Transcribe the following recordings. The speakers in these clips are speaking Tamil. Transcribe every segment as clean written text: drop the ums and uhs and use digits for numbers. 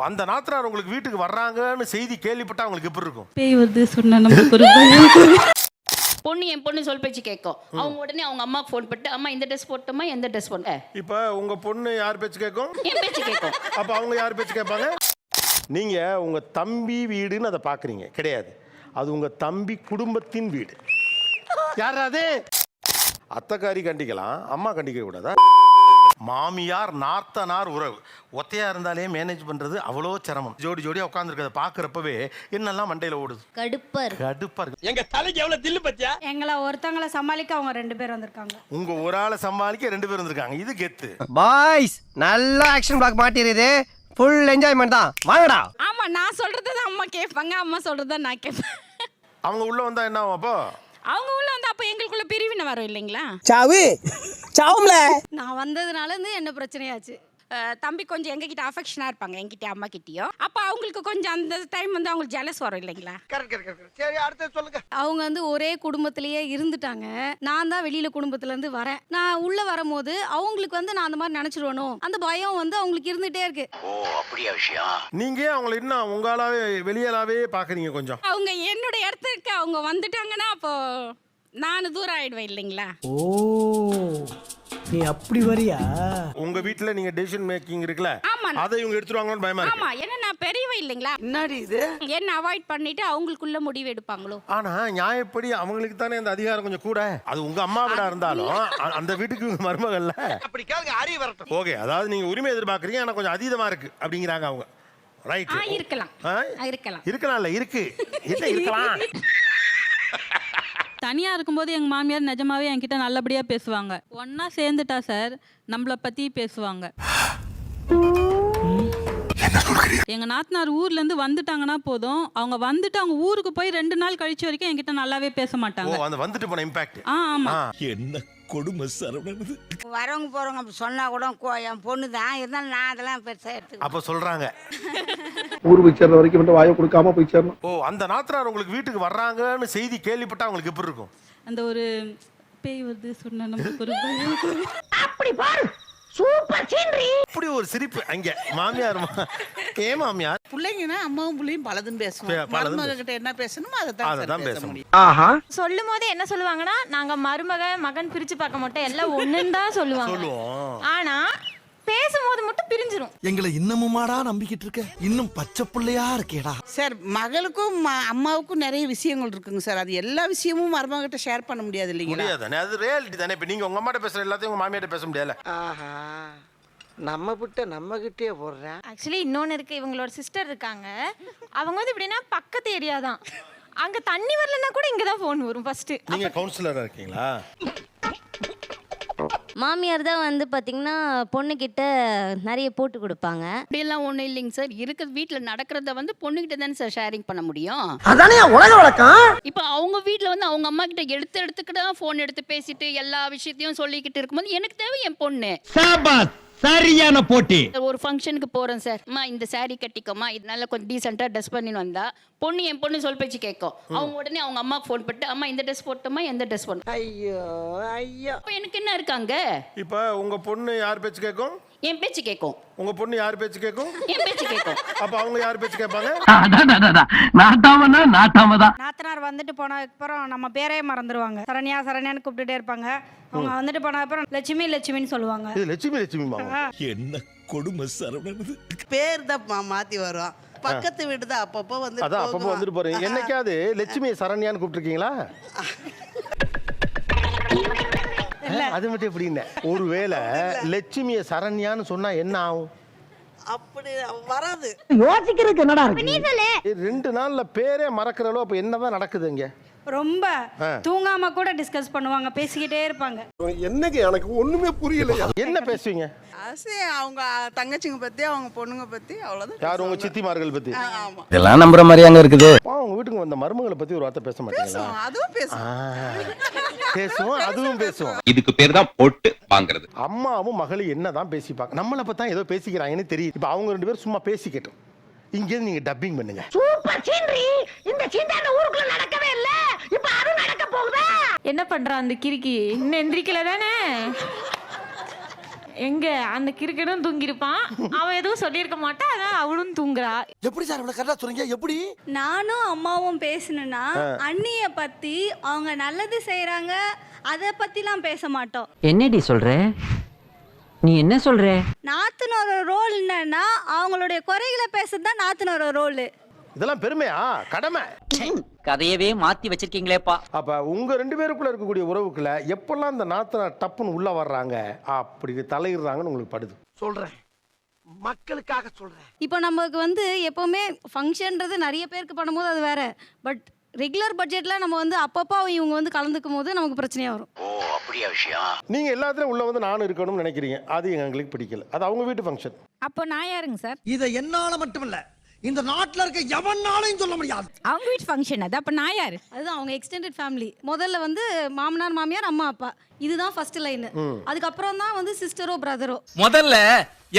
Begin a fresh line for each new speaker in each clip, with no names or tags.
அந்த நாத்தனார் உங்களுக்கு வீட்டுக்கு வர்றாங்கன்னு செய்தி கேள்விப்பட்டா உங்களுக்கு எப்படி இருக்கும்?
பேய் வருது சொன்னா நமக்கு ஒரு பயம்.
பொண்ணு என் பொண்ணு சொல் பேச்சு கேட்கும். அவங்க உடனே அவங்க அம்மாக்கு ஃபோன் பண்ணிட்டு அம்மா இந்த ட்ரெஸ் போட்டுமா எந்த ட்ரெஸ் போட்ட.
இப்போ உங்க பொண்ணு யார் பேச்சு கேட்கும்?
என் பேச்சு கேட்கும்.
அப்ப அவங்க யார் பேச்சு கேட்பாங்க? நீங்க உங்க தம்பி வீடுன்னு அதை பாக்குறீங்க, கிடையாது. அது உங்க தம்பி குடும்பத்தின் வீடு. யார் அது? அத்தைக்காரி கண்டிக்கலாம், அம்மா கண்டிக்க கூடாதா? மாமியார் நாத்தனார் உறவு ஒத்தையா இருந்தாலே மேனேஜ் பண்றது அவ்வளோ சிரமம். ஜோடி ஜோடியா உட்காந்துருக்கத பாக்குறப்பவே என்னெல்லாம் மண்டையில ஓடுது.
கடுப்பா இருக்கு.
எங்க தலைக்கு எவ்வளவு தில்லு பத்தியா?
எங்களை ஒருத்தவங்களை சமாளிக்க அவங்க 2 பேர் வந்திருக்காங்க.
உங்க ஒரு ஆளை சமாளிக்க 2 பேர் வந்திருக்காங்க. இது கெத்து.
பாய்ஸ் நல்ல ஆக்ஷன் பிளாக் மாட்டிருது. ஃபுல் என்ஜாய்மெண்ட் தான். வாங்கடா.
ஆமா, நான் சொல்றது தான் அம்மா கேட்பாங்க, அம்மா சொல்றது தான் நான் கேட்பேன்.
அவங்க உள்ள வந்தா என்ன ஆகும்? அப்போ
அவங்க உள்ள வந்து அப்ப எங்களுக்குள்ள பிரிவினை வரும் இல்லைங்களா?
சாவும்ல.
நான் வந்ததுனால இருந்து என்ன பிரச்சனையாச்சு. தம்பி கொஞ்சம் எங்ககிட்ட அஃபெக்ஷனா இருப்பாங்க, என்கிட்ட அம்மா கிட்டயும். அப்ப அவங்களுக்கு கொஞ்சம் அந்த டைம் வந்து அவங்களுக்கு ஜெலஸ் வரும் இல்லைங்களா?
சரி அடுத்து சொல்லுங்க.
அவங்க வந்து ஒரே குடும்பத்திலேயே இருந்துட்டாங்க. நான் தான் வெளியில குடும்பத்துல இருந்து வரேன். நான் உள்ள வரும்போது அவங்களுக்கு வந்து நான் அந்த மாதிரி நினைச்சிருவனோ அந்த பயம் வந்து அவங்களுக்கு இருந்துட்டே இருக்கு.
ஓ அப்படியா விஷயம்?
நீங்க அவங்கள இன்னும் உங்களாவே வெளியலாவே பாக்குறீங்க கொஞ்சம்.
அவங்க என்னோட இடத்துக்கு அவங்க வந்துட்டாங்கன்னா அப்போ நான் தூரம் ஆயிடுவேன் இல்லைங்களா?
ஓ நீ அப்படி வரியா?
உங்க வீட்ல நீங்க டெசிஷன் மேக்கிங் இருக்குல,
ஆமா.
அதை இவங்க எடுத்துருவாங்கன்னு பயமா இருக்கு.
ஆமா, ஏன்னா நான் பெரியவ இல்லைங்களா?
என்னடி இது?
என்ன அவாய்ட் பண்ணிட்டு அவங்களுக்குள்ள முடிவு எடுப்பாங்களோ?
ஆனா நியாயப்படி அவங்களுக்கு தானே அந்த அதிகாரம் கொஞ்சம் கூட. அது உங்க அம்மா வீடா இருந்தாலும் அந்த வீட்டுக்கு மருமகள்ல.
அப்படி கேளுங்க, அறிய வரட்டும்.
ஓகே, அதாவது நீங்க உரிமை எதிர்பார்க்கறீங்க, ஆனா கொஞ்சம் அதீதமா இருக்கு அப்படிங்கறாங்க அவங்க. ரைட்.
இருக்கலாம். இருக்கலாம்.
இருக்கலாம்ல, இருக்கு. என்ன இருக்கலாம்?
தனியா இருக்கும்போது எங்க மாமியார் நிஜமாவே என்கிட்ட நல்லபடியா பேசுவாங்க. ஒன்னா சேர்ந்துட்டா சார் நம்மள பத்தி பேசுவாங்க. எங்க நாத்தனார் ஊர்ல இருந்து வந்துட்டாங்கன்னா போதும், அவங்க வந்துட்டு அவங்க ஊருக்கு போய் 2 நாள் கழிச்சு வரைக்கும் என்கிட்ட நல்லாவே பேச மாட்டாங்க.
ஓ, அந்த வந்துட்டு போன இம்பாக்ட்.
ஆமா.
என்ன கொடுமை சரவணன்.
வரவங்க போறவங்க அப்படி சொன்னா கூட என் பொண்ணு தான் இருந்தாலும் நான் அதெல்லாம் பெருசா எடுத்துக்க.
அப்ப சொல்றாங்க
ஊர் போய் சேர்ற வரைக்கும் மட்டும் வாயை கொடுக்காம போய் சேரணும்.
ஓ, அந்த நாத்தனார் உங்களுக்கு வீட்டுக்கு வர்றாங்கன்னு செய்தி கேள்விப்பட்டா உங்களுக்கு எப்படி இருக்கும்?
அந்த ஒரு பேய் வருது சொன்னா நமக்கு ஒரு பயம்.
அப்படி பாரு, சூப்பர் சீனரி.
அப்படி ஒரு சிரிப்பு அங்க மாமியார். ஏ மாமியார்,
பிள்ளைங்கன்னா அம்மாவும் பிள்ளையும் பலதுன்னு பேசுவோம். மருமக கிட்ட என்ன பேசணுமோ
அதான் பேச முடியும்.
ஆஹா.
சொல்லும் போது என்ன சொல்லுவாங்கன்னா, நாங்க மகன் பிரிச்சு பார்க்க மாட்டோம், எல்லாம் ஒண்ணுன்னு தான் சொல்லுவாங்க. ஆனா பேசும்போது மட்டும் பிரிஞ்சிரும்.
எங்களை இன்னமுமாடா நம்பிக்கிட்டு இருக்க? இன்னும் பச்சை பிள்ளையா இருக்கேடா. சார், மகளுக்கும் அம்மாவுக்கும் நிறைய விஷயங்கள் இருக்குங்க சார். அது எல்லா விஷயமும் மருமக கிட்ட ஷேர் பண்ண முடியாது இல்லைங்களா?
முடியாது, அது ரியாலிட்டி தானே. இப்ப நீங்க உங்க அம்மாட்ட பேசுற எல்லாத்தையும் உங்க மாமியார்ட்ட பேச முடியல.
ஆஹா. நம்ம கிட்ட நம்ம கிட்டே போடுறேன்.
ஆக்சுவலி இன்னொன்னு இருக்கு, இவங்களோட சிஸ்டர் இருக்காங்க. அவங்க வந்து எப்படின்னா பக்கத்து ஏரியா தான். அங்க தண்ணி வரலன்னா கூட இங்கதான் போன் வரும் ஃபர்ஸ்ட்.
நீங்க கவுன்சிலரா இருக்கீங்களா?
மாமியார் தான் வந்து பாத்தீங்கன்னா பொண்ணுகிட்ட நிறைய போட்டு கொடுப்பாங்க.
அப்படியெல்லாம் ஒன்றும் இல்லைங்க சார். இருக்கிற வீட்டில் நடக்கிறத வந்து பொண்ணுகிட்ட தானே சார் ஷேரிங் பண்ண முடியும்.
அதானே உலக வழக்கம்.
இப்போ அவங்க வீட்டில் வந்து அவங்க அம்மா கிட்ட எடுத்துக்கிட்டு தான் ஃபோன் எடுத்து பேசிட்டு எல்லா விஷயத்தையும் சொல்லிக்கிட்டு இருக்கும்போது எனக்கு தேவை என் பொண்ணு.
சரியான போட்டி.
ஒரு ஃபங்க்ஷனுக்கு போறேன் சார், அம்மா இந்த சாரி கட்டிக்கோமா, இது நல்லா கொஞ்சம் டீசெண்டா ட்ரெஸ் பண்ணின்னு வந்தா பொண்ணு என் பொண்ணு சொல் பேச்சு கேட்கும். அவங்க உடனே அவங்க அம்மாக்கு ஃபோன் பண்ணிட்டு அம்மா இந்த ட்ரெஸ் போட்டுமா எந்த ட்ரெஸ் போட்ட.
ஐயோ ஐயோ.
அப்போ எனக்கு என்ன இருக்காங்க?
இப்ப உங்க பொண்ணு யார் பேச்சு கேட்கும்?
என் பேச்சு கேட்கும்.
உங்க பொண்ணு யார் பேச்சு கேட்கும்?
என் பேச்சு கேட்கும்.
அப்ப அவங்க யார் பேச்சு கேட்பாங்க?
நாத்தனார் வந்துட்டு போனதுக்கு அப்புறம் நம்ம பேரே மறந்துடுவாங்க. சரண்யா சரண்யான்னு கூப்பிட்டுட்டே இருப்பாங்க. அவங்க வந்துட்டு போன அப்புறம் லட்சுமி லட்சுமின்னு சொல்லுவாங்க.
இது லட்சுமி மாமா.
என்ன கொடுமை சரவணன்.
பேர் தான் மாத்தி வரும். பக்கத்து வீடு தான் அப்பப்போ வந்து.
அதான் அப்பப்போ வந்துட்டு போறீங்க. என்னைக்காவது லட்சுமி சரண்யான்னு கூப்பிட்டுருக்கீங்களா? அது மட்டும் எப்படின்னு. ஒருவேளை லட்சுமியை சரண்யான்னு சொன்னா என்ன ஆகும்?
அப்படி வராது.
யோசிக்கிறதுக்கு என்னடா இருக்கு?
2 நாள்ல பேரே மறக்கிறளோ அப்ப என்னதான் நடக்குது இங்க?
ரொம்ப தூங்காம கூட டிஸ்கஸ் பண்ணுவாங்க, பேசிக்கிட்டே இருப்பாங்க.
என்னங்க எனக்கு ஒண்ணுமே புரியலையா?
என்ன பேசுவீங்க?
அவங்க தங்கச்சிங்க பத்தி, அவங்க பொண்ணுங்க பத்தி, அவ்வளவுதான்.
யார் உங்க சித்திமார்கள் பத்தி?
ஆமா.
இதெல்லாம் நம்புற மாதிரி அங்க இருக்குது.
உங்க வீட்டுக்கு வந்த மருமகளை பத்தி ஒரு வார்த்தை பேச மாட்டீங்களா?
அதுவும்
பேசுவோம், அதுவும் பேசுவோம்.
இதுக்கு பேர் தான் போட்டு வாங்குறது.
அம்மாவும் மகளும் என்னதான் பேசிப்பாங்க, நம்மளை பத்தி ஏதோ பேசிக்கிறாங்கன்னு தெரியும். இப்ப அவங்க 2 பேரும் சும்மா பேசிக்கட்டும், இங்க நீங்க டப்பிங் பண்ணுங்க.
Super scenery. இந்த சீன்தான் ஊருக்குள்ள நடக்கவே இல்ல, இப்ப அது நடக்க போகுதா?
என்ன பண்றா அந்த கிறுக்கி? இன்னும் எந்திரிக்கல தானே? எங்க அந்த கிறுக்கனும் தூங்கியிருப்பான், அவன் எதுவும் சொல்லியிருக்க மாட்டான், அதான் அவளும் தூங்குறா.
எப்படி சார் இவ்வளவு கரெக்டா சொல்றீங்க? எப்படி?
நானும் அம்மாவும் பேசணும்னா அண்ணிய பத்தி அவங்க நல்லது செய்யறாங்க அத பத்திலாம் பேச மாட்டோம்.
என்னடி சொல்ற? நீ என்ன சொல்ற?
நாத்தனோட ரோல் என்னன்னா அவங்களுடைய குறைகளை பேசுறது தான் நாத்தனோட ரோல்.
இதெல்லாம் பெருமையா? கடமை.
கதையவே மாத்தி வச்சிருக்கீங்களேப்பா.
அப்ப உங்க 2 பேருக்குள்ள இருக்கக்கூடிய உறவுக்குள்ள எப்பெல்லாம் இந்த நாத்தனா டப்புன்னு உள்ள வர்றாங்க அப்படி தலையிடுறாங்கன்னு உங்களுக்கு படுது?
சொல்றேன், மக்களுக்காக சொல்றேன்.
இப்போ நமக்கு வந்து எப்பவுமே ஃபங்க்ஷன்றது நிறைய பேருக்கு பண்ணும்போது அது வேற. பட் ரெகுலர் பட்ஜெட்ல நம்ம வந்து அப்பப்போ இவங்க வந்து கலந்துக்கும் போது நமக்கு பிரச்சனையா வரும்.
ஓ அப்படியா விஷயம்?
நீங்க எல்லாத்துலயும் உள்ள வந்து நானும் இருக்கணும்னு நினைக்கிறீங்க, அது எங்களுக்கு பிடிக்கல. அது அவங்க வீட்டு ஃபங்க்ஷன்.
அப்போ நான் யாருங்க சார்?
இத என்னால மட்டும் இல்ல, இந்த நாட்டுல இருக்க எவனாலையும் சொல்ல முடியாது.
அவங்க வீட்டு ஃபங்க்ஷன் அது. அப்போ நான் யாரு?
அதுதான் அவங்க எக்ஸ்டெண்டட் ஃபேமிலி. முதல்ல வந்து மாமனார் மாமியார் அம்மா அப்பா, இதுதான் ஃபர்ஸ்ட் லைன். அதுக்கப்புறம் தான் வந்து சிஸ்டரோ பிரதரோ.
முதல்ல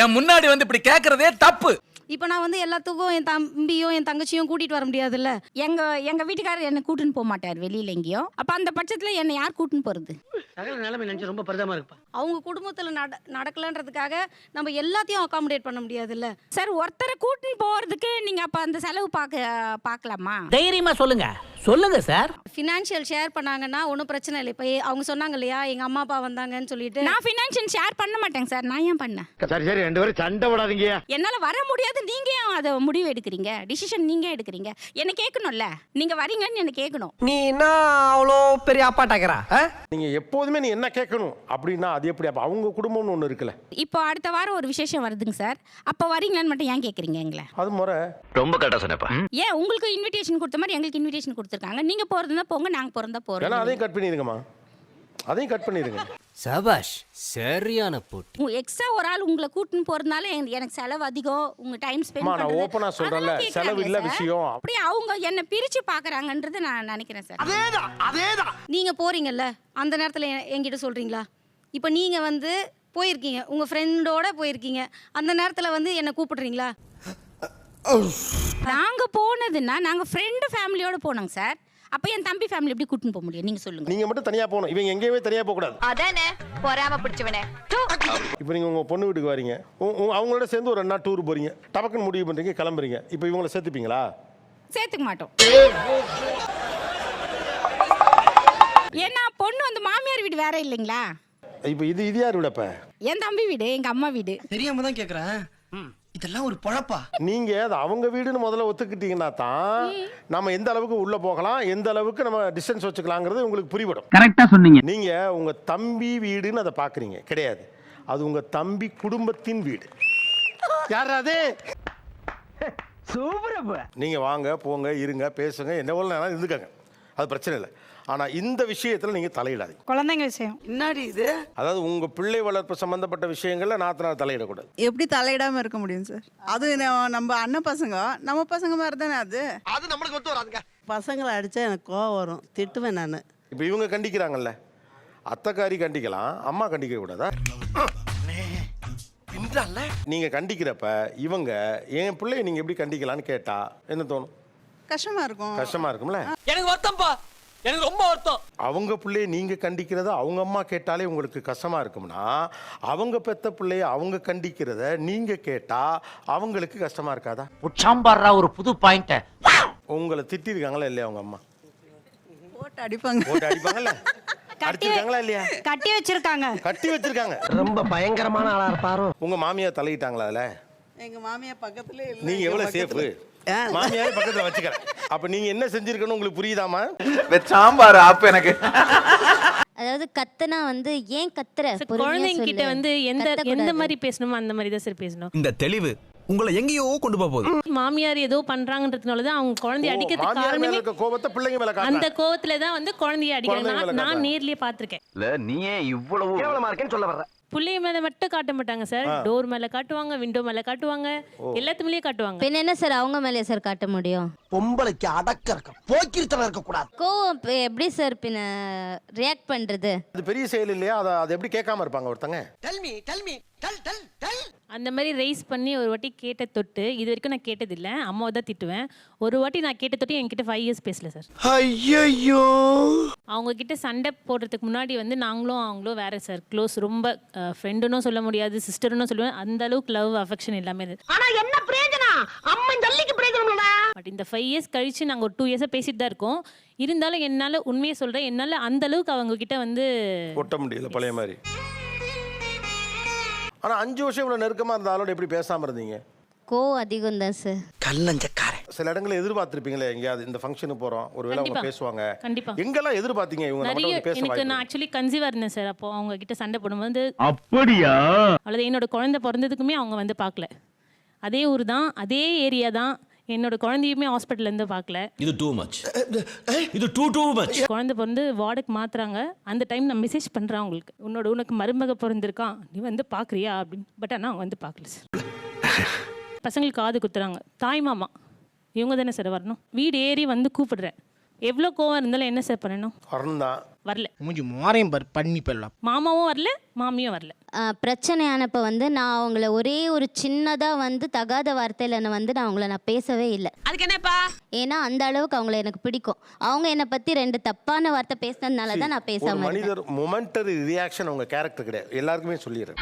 என் முன்னாடி வந்து இப்படி கேக்குறதே தப்பு.
இப்போ நான் வந்து எல்லாத்துக்கும் என் தம்பியும் என் தங்கச்சியும் கூட்டிட்டு வர முடியாதுல்ல.
எங்க வீட்டுக்காரர் என்ன கூட்டின்னு போக மாட்டார் வெளியில எங்கேயும். அப்ப அந்த பட்சத்துல என்ன யார் கூட்டின்னு போறது?
சகல நிலைமை நினைச்சு ரொம்ப பரிதமா இருக்குப்பா.
அவங்க குடும்பத்துல நடக்கலன்றதுக்காக நம்ம எல்லாத்தையும் அகாமடேட் பண்ண முடியாதுல்ல.
சார், ஒருத்தரை கூட்டின்னு போறதுக்கு நீங்க அப்ப அந்த செலவு பார்க்கலாமா?
தைரியமா சொல்லுங்க, சொல்லுங்க சார்.
ஃபினான்ஷியல் ஷேர் பண்ணாங்கன்னா ஒன்றும் பிரச்சனை இல்லை. இப்போ அவங்க சொன்னாங்க இல்லையா எங்க அம்மா அப்பா வந்தாங்கன்னு சொல்லிட்டு.
நான் ஃபினான்ஷியல் ஷேர் பண்ண மாட்டேங்க சார். நான் ஏன் பண்ணேன்?
சரி சரி, 2 பேரும் சண்டை போடாதீங்க.
என்னால வர முடியாது. நீங்க ஏன் அதை முடிவு எடுக்கிறீங்க? டிசிஷன் நீங்க எடுக்கிறீங்க. என்ன கேட்கணும்ல, நீங்க வரீங்கன்னு என்ன கேட்கணும்.
நீ என்ன அவ்வளோ பெரிய அப்பாட்டாக்கிறா?
நீங்க எப்போதுமே நீ என்ன கேட்கணும் அப்படின்னா அது எப்படி? அப்ப அவங்க குடும்பம்னு ஒண்ணு இருக்குல்ல.
இப்போ அடுத்த வாரம் ஒரு விசேஷம் வருதுங்க சார். அப்ப வரீங்களான்னு மட்டும் ஏன் கேட்குறீங்க எங்களை?
அது முறை.
ரொம்ப கரெக்டா சொன்னப்பா.
ஏன் உங்களுக்கு இன்விடேஷன் கொடுத்த மாதிரி எங்களுக்கு இன்விடேஷன் கொடுத்துருக்காங்க. நீங்க போறதுன்னா போங்க, நாங்க போறதா போறோம்.
ஏன்னா அதையும் கட் பண்ணிருங்கம்மா, அதையும் கட் பண்ணிருங்க.
சபாஷ், சரியான போட்டி.
எக்ஸ்ட்ரா ஒரு ஆள் உங்களை கூட்டின்னு போறதுனால எனக்கு செலவு அதிகம். உங்க டைம் ஸ்பெண்ட்
நான்
பண்றது
ஓப்பனா சொல்றேன்ல, செலவு இல்ல விஷயம்.
அப்படி அவங்க என்ன பிரிச்சு பாக்குறாங்கன்றது நான் நினைக்கிறேன் சார்.
அதேதான் அதேதான்.
நீங்க போறீங்கல்ல அந்த நேரத்துல என்கிட்ட சொல்றீங்களா? இப்போ நீங்க வந்து போயிருக்கீங்க, உங்க ஃப்ரெண்டோட போயிருக்கீங்க, அந்த நேரத்துல வந்து என்ன கூப்பிடுறீங்களா?
நாங்க போனதுன்னா நாங்க ஃப்ரெண்ட் ஃபேமிலியோட போனோங்க சார். அப்ப என் தம்பி ஃபேமிலி எப்படி கூட்டின்னு போக முடியும்? நீங்க சொல்லுங்க.
நீங்க மட்டும் தனியா போகணும், இவங்க எங்கேயுமே தனியா போக கூடாது.
அதானே பொறாம பிடிச்சவனே.
இப்போ நீங்க உங்க பொண்ணு வீட்டுக்கு வரீங்க, அவங்களோட சேர்ந்து ஒரு 2 நாள் டூர் போறீங்க, டபக்குன்னு முடிவு பண்றீங்க, கிளம்புறீங்க. இப்போ இவங்களை சேர்த்துப்பீங்களா?
சேர்த்துக்க மாட்டோம். ஏன்னா பொண்ணு வந்து மாமியார் வீடு வேற இல்லைங்களா?
இப்போ இது யார் விடப்ப?
என் தம்பி வீடு, எங்க அம்மா வீடு.
தெரியாம தான் கேக்குறேன். இதெல்லாம் ஒரு பழப்பா.
நீங்க அது அவங்க வீடுன்னு முதல்ல ஒத்துக்கிட்டீங்கன்னா தான் நம்ம எந்த அளவுக்கு உள்ள போகலாம், எந்த அளவுக்கு நம்ம டிஸ்டன்ஸ் வச்சுக்கலாங்கிறது உங்களுக்கு புரிபடும்.
கரெக்டா சொன்னீங்க.
நீங்க உங்க தம்பி வீடுன்னு அதை பாக்குறீங்க, கிடையாது. அது உங்க தம்பி குடும்பத்தின் வீடு. யார் அது?
சூப்பரா.
நீங்க வாங்க போங்க, இருங்க, பேசுங்க, என்ன வேணாலும் நேரம் இருந்துக்கங்க, அது பிரச்சனை இல்லை. ஆனா இந்த விஷயத்துல நீங்க தலையிடாதீங்க.
குழந்தைங்க விஷயம்
என்னடி இது?
அதாவது உங்க பிள்ளை வளர்ப்பு சம்பந்தப்பட்ட விஷயங்கள்ல நாத்தனார் தலையிடக்கூடாது.
எப்படி தலையிடாம இருக்க முடியும் சார்? அது நம்ம அண்ணன் பசங்க, நம்ம பசங்க மாதிரி தானே அது.
அது நம்மளுக்கு ஒத்து வராதுங்க.
பசங்களை அடிச்சா எனக்கு கோவம் வரும், திட்டுவேன் நான்.
இப்போ இவங்க கண்டிக்கிறாங்கல்ல, அத்தைக்காரி கண்டிக்கலாம், அம்மா கண்டிக்க கூடாதா? நீங்க கண்டிக்கிறப்ப இவங்க என் பிள்ளைய நீங்க எப்படி கண்டிக்கலான்னு கேட்டா என்ன தோணும்?
கஷ்டமா இருக்கும்.
கஷ்டமா இருக்கும்ல.
எனக்கு வருத்தம்ப்பா, எனக்கு ரொம்ப வருத்தம்.
அவங்க பிள்ளைய நீங்க கண்டிக்கிறத அவங்க அம்மா கேட்டாலே உங்களுக்கு கஷ்டமா இருக்கும்னா, அவங்க பெத்த பிள்ளைய அவங்க கண்டிக்கிறத நீங்க கேட்டா அவங்களுக்கு கஷ்டமா இருக்காதா?
உச்சாம்பாரா ஒரு புது பாயிண்ட்.
உங்களை திட்டிருக்காங்களா இல்லையா அவங்க அம்மா?
போட்டு அடிப்பாங்க.
போட்டு அடிப்பாங்கல்ல? அடிச்சிருக்காங்களா இல்லையா?
கட்டி வச்சிருக்காங்க.
கட்டி வச்சிருக்காங்க.
ரொம்ப பயங்கரமான ஆளா இருப்பாரோ.
உங்க மாமியார் தலையிட்டாங்களா அதுல?
எங்க மாமியா பக்கத்துல இல்ல.
நீங்க எவ்வளவு சேஃப்? மாமியாரே பக்கத்துல வச்சுக்கிறேன். அப்ப நீங்க என்ன செஞ்சிருக்கணும் உங்களுக்கு புரியுதாமா?
சாம்பார் அப்ப எனக்கு.
அதாவது கத்துனா வந்து ஏன் கத்துற?
குழந்தைங்க கிட்ட வந்து எந்த மாதிரி பேசணுமோ அந்த மாதிரி தான் சார் பேசணும்.
இந்த தெளிவு உங்களை எங்கேயோ கொண்டு போகுது.
மாமியார் ஏதோ பண்றாங்கன்றதுனால தான் அவங்க குழந்தைய அடிக்கிறதுக்கு
மாமியார் மேல
காரணமே
இருக்க கோபத்தை பிள்ளைங்க மேல
அந்த
காட்டுறாங்க.
கோவத்துல தான் வந்து குழந்தைய
குழந்தைங்க மேல
அடிக்கிறாங்க. நான்
காட்டுறாங்க.
நேர்லயே பாத்திருக்கேன்.
இல்ல நீயே இவ்வளவு
கேவலமா இருக்கேன்னு சொல்ல வர்ற.
புள்ளைய மேல மட்டும் காட்ட மாட்டாங்க சார். டோர் மேல காட்டுவாங்க, விண்டோ மேல காட்டுவாங்க, எல்லாத்துலயே காட்டுவாங்க.
பின்ன என்ன சார் அவங்க மேலே சார் காட்ட முடியும்?
பொம்பளைக்கு அடக்க இருக்க, போக்கிருத்தனம் இருக்க கூடாது.
கோவம் எப்படி சார் பின்ன ரியாக்ட் பண்றது?
அது பெரிய செயல் இல்லையா? அதை எப்படி கேட்காம இருப்பாங்க ஒருத்தங்க?
டெல் மீ
அந்த மாதிரி ரைஸ் பண்ணி ஒரு வாட்டி கேட்ட தொட்டு இது வரைக்கும் நான் கேட்டதில்லை, அம்மாவை தான் திட்டுவேன். ஒரு வாட்டி நான் கேட்ட தொட்டு என்கிட்ட 5 இயர்ஸ் பேசல சார்.
ஐயோ
அவங்க கிட்ட சண்டை போடுறதுக்கு முன்னாடி வந்து நாங்களும் அவங்களும் வேற சார், க்ளோஸ், ரொம்ப ஃப்ரெண்டுன்னு சொல்ல முடியாது, சிஸ்டர்னு சொல்லுவேன், அந்த அளவுக்கு லவ் அஃபெக்ஷன் எல்லாமே இருந்தது.
ஆனா என்ன பிரயோஜனம்? அம்மா ஜல்லிக்கு பிரயோஜனம்டா.
பட் இந்த 5 இயர்ஸ் கழிச்சு நாங்கள் ஒரு 2 இயர்ஸாக பேசிட்டு தான் இருக்கோம். இருந்தாலும் என்னால் உண்மையை சொல்கிறேன், என்னால் அந்த அளவுக்கு அவங்க கிட்ட வந்து
ஒட்ட முடியல பழைய மாதிரி. ஆனா 5 வருஷம் இவ்வளவு நெருக்கமா இருந்த ஆளோட எப்படி பேசாம இருந்தீங்க?
கோவம் அதிகம் தான் சார்.
கல்லஞ்சக்காரன்.
சில இடங்களை எதிர்பார்த்திருப்பீங்களே, எங்கேயாவது இந்த ஃபங்க்ஷனுக்கு போறோம் ஒருவேளை அவங்க
கண்டிப்பா.
பேசுவாங்க,
கண்டிப்பா.
எங்கெல்லாம் எதிர்பார்த்தீங்க இவங்க நம்ம
நிறைய
வந்து பேச
எனக்கு நான்
வாய்ப்பு?
ஆக்சுவலி கன்சீவாக இருந்தேன் சார். அப்போ அவங்க கிட்ட சண்டை போடும்போது
அப்படியா?
அவ்வளோ என்னோட குழந்தை பிறந்ததுக்குமே அவங்க வந்து பார்க்கல. அதே ஊர் தான், அதே ஏரியா தான். என்னோட குழந்தையுமே ஹாஸ்பிட்டல்லேருந்து பார்க்கல.
இது டூ மச், இது டூ மச்.
குழந்தை பிறந்து வார்டுக்கு மாத்துறாங்க. அந்த டைம் நான் மெசேஜ் பண்ணுறேன் அவங்களுக்கு, உனக்கு மருமக பிறந்திருக்கான், நீ வந்து பார்க்குறியா அப்படின்னு. பட் ஆனால் அவங்க வந்து பார்க்கல சார். பசங்களுக்கு காது குத்துறாங்க, தாய் மாமா இவங்க தானே சார் வரணும். வீடு ஏறி வந்து கூப்பிடுறேன். எவ்வளோ கோவம் இருந்தாலும் என்ன சார் பண்ணணும்?
வரணும்.
வரல.
மூஞ்சி மாறையும் பண்ணி போயிடலாம்.
மாமாவும் வரல, மாமியும் வரல.
பிரச்சனையானப்போ வந்து நான் அவங்கள ஒரே ஒரு சின்னதாக வந்து தகாத வார்த்தையில் வந்து நான் பேசவே இல்லை.
அதுக்கு என்னப்பா?
ஏன்னா அந்த அளவுக்கு அவங்கள எனக்கு பிடிக்கும். அவங்க என்னை பற்றி 2 தப்பான வார்த்தை பேசினதுனால தான் நான்
ஒரு
பேசாமல் இருந்தேன்.
மனிதர் மொமெண்டரி ரியாக்ஷன் உங்க கேரக்டர் கிடையாது, எல்லாருக்குமே சொல்லிடுறேன்.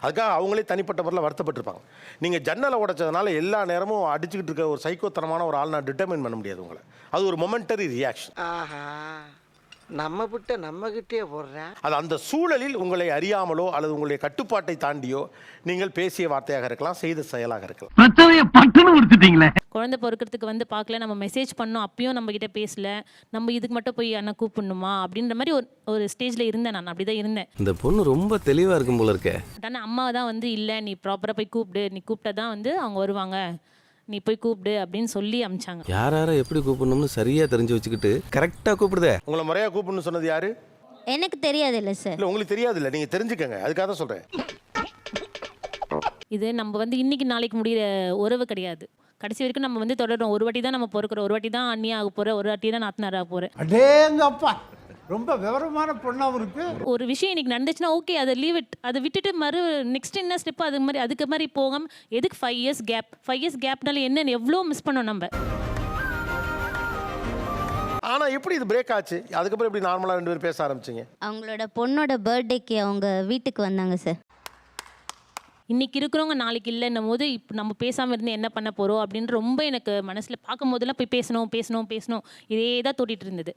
அதுக்காக அவங்களே தனிப்பட்ட முறையில் வருத்தப்பட்டிருப்பாங்க. நீங்க ஜன்னலை உடைச்சதுனால எல்லா நேரமும் அடிச்சுக்கிட்டு இருக்க ஒரு சைக்கோத்தனமான ஒரு ஆள் நான் டிட்டர்மைன் பண்ண முடியாது உங்களை. அது ஒரு மொமெண்டரி ரியாக்ஷன்.
ஆஹா, நம்ம விட்டு நம்ம கிட்டே போடுறேன்.
அது அந்த சூழலில் உங்களை அறியாமலோ அல்லது உங்களுடைய கட்டுப்பாட்டை தாண்டியோ நீங்கள் பேசிய வார்த்தையாக இருக்கலாம், செய்த செயலாக இருக்கலாம்.
குழந்தை பொறுக்கிறதுக்கு வந்து பார்க்கல, நம்ம மெசேஜ் பண்ணோம், அப்பயும் நம்ம கிட்ட பேசல, நம்ம இதுக்கு மட்டும் போய் அண்ணா கூப்பிடணுமா அப்படின்ற மாதிரி ஒரு ஸ்டேஜில் இருந்தேன். நான் அப்படி தான் இருந்தேன்.
இந்த பொண்ணு ரொம்ப தெளிவா இருக்கும் போல இருக்கே.
ஆனால் அம்மா தான் வந்து இல்லை, நீ ப்ராப்பராக போய் கூப்பிடு, நீ கூப்பிட்டா தான் வந்து அவங்க வருவாங்க, நீ போய் கூப்பிடு அப்படின்னு சொல்லி அமிச்சாங்க.
யார எப்படி கூப்பிடணும்னு சரியா தெரிஞ்சு வச்சுக்கிட்டு கரெக்டா கூப்பிடுதே.
உங்களை முறையா கூப்பிடணும்னு சொன்னது யாரு?
எனக்கு தெரியாது இல்லை சார்.
இல்லை உங்களுக்கு தெரியாது இல்லை, நீங்கள் தெரிஞ்சுக்கங்க, அதுக்காக தான் சொல்கிறேன்.
இது நம்ம வந்து இன்னைக்கு நாளைக்கு முடிகிற உறவு கிடையாது. கடைசி வரைக்கும் நம்ம வந்து தொடரும். ஒரு வாட்டி தான் நம்ம பொறுக்கிறோம், ஒரு வாட்டி தான் அண்ணியாக ஆக போகிறேன், ஒரு வாட்டி தான் நாத்தனாராக போகிறேன்.
அடேங்கப்பா, ரொம்ப விவரமான பொண்ணாவும் இருக்கு.
ஒரு விஷயம் இன்னைக்கு நடந்துச்சுன்னா ஓகே, அதை லீவ் இட், அதை விட்டுட்டு நெக்ஸ்ட் என்ன ஸ்டெப் அதுக்கு மாதிரி போகாம எதுக்கு 5 இயர்ஸ் கேப்? 5 இயர்ஸ் கேப்னால என்னன்னு எவ்வளோ மிஸ் பண்ணோம் நம்ம.
ஆனா எப்படி இது பிரேக் ஆச்சு? அதுக்கப்புறம் எப்படி நார்மலா 2 பேரும் பேச ஆரம்பிச்சீங்க?
அவங்களோட பொண்ணோட பர்த்டேக்கு அவங்க வீட்டுக்கு வந்தாங்க சார்.
இன்னைக்கு இருக்கிறவங்க நாளைக்கு இல்லைன்னும் போது இப்போ நம்ம பேசாமல் இருந்து என்ன பண்ண போகிறோம் அப்படின்னு ரொம்ப எனக்கு மனசில் பார்க்கும் போதெல்லாம் போய் பேசணும் இதே தான் தோட்டிட்டு இருந்தது.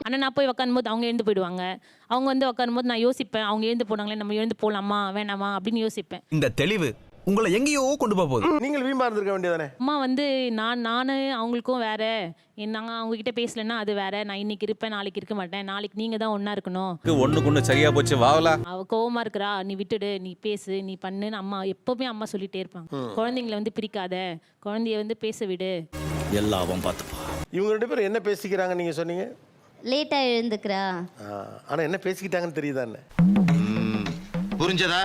ஆனால் நான் போய் உட்காரும் போது அவங்க எழுந்து போயிடுவாங்க. அவங்க வந்து உட்காரும் போது நான் யோசிப்பேன், அவங்க எழுந்து போனாங்களே, நம்ம எழுந்து போகலாமா வேணாமா அப்படின்னு யோசிப்பேன்.
இந்த தெளிவு உங்களை எங்கேயோ கொண்டு போகுது.
நீங்கள் வீம்பா இருந்திருக்க வேண்டியதானே?
அம்மா வந்து நான் அவங்களுக்கும் வேற, நாங்கள் அவங்க கிட்ட பேசலன்னா அது வேற, நான் இன்னைக்கு இருப்பேன் நாளைக்கு இருக்க மாட்டேன், நாளைக்கு நீங்கள் தான் ஒன்றா இருக்கணும்,
ஒண்ணுக்கு ஒண்ணு சரியா போச்சு வாவலா,
அவ கோவமா இருக்கிறா, நீ விட்டுடு, நீ பேசு, நீ பண்ணுன்னு அம்மா எப்பவுமே அம்மா சொல்லிட்டே இருப்பாங்க. குழந்தைங்களை வந்து பிரிக்காத, குழந்தைய வந்து பேச விடு,
எல்லாம் பார்த்துப்பா.
இவங்க 2 பேரும் என்ன பேசிக்கிறாங்க நீங்க சொன்னீங்க?
லேட்டாக எழுந்துக்கிறா.
ஆனா என்ன பேசிக்கிட்டாங்கன்னு தெரியுதா? என்ன
புரிஞ்சதா?